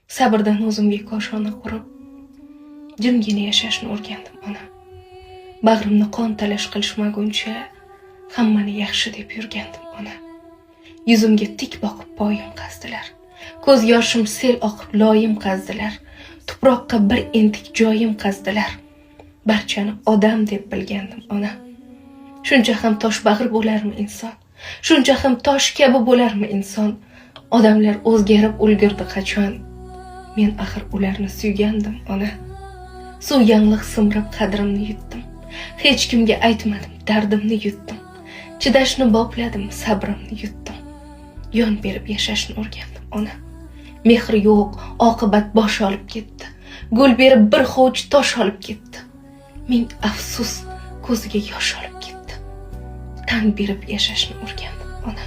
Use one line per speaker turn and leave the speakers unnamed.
Sabrdan o'zimga koshona qurib, jimgina yashashni o'rgandim, ona. Bag'rimni qon talash qilishmaguncha hammani yaxshi deb yurgandim, ona. Yuzimga tik boqib poyim qazdilar. Ko'z yoshim sel oqib loyim qazdilar. Tuproqqa bir entik joyim qazdilar. Barchani odam deb bilgandim, ona. Shuncha ham toshbag'ir bo'larmi inson? Shuncha ham tosh kabi bo'larmi inson? Odamlar o'zgarib ulgurdi qachon? Men axir ularni suygandim, ona. Suv yangliq simrib qadrimni yutdim. Hech kimga aytmadim, dardimni yutdim. Chidashni bopladim, sabrimni yutdim. Yon berib yashashni o'rgandim, ona. Mehr yo'q, oqibat bosh olib ketdi. Gul berib bir hovuch tosh olib ketdi. Ming afsus, ko'ziga yosh olib ketdi. Tan berib yashashni o'rgandim, ona.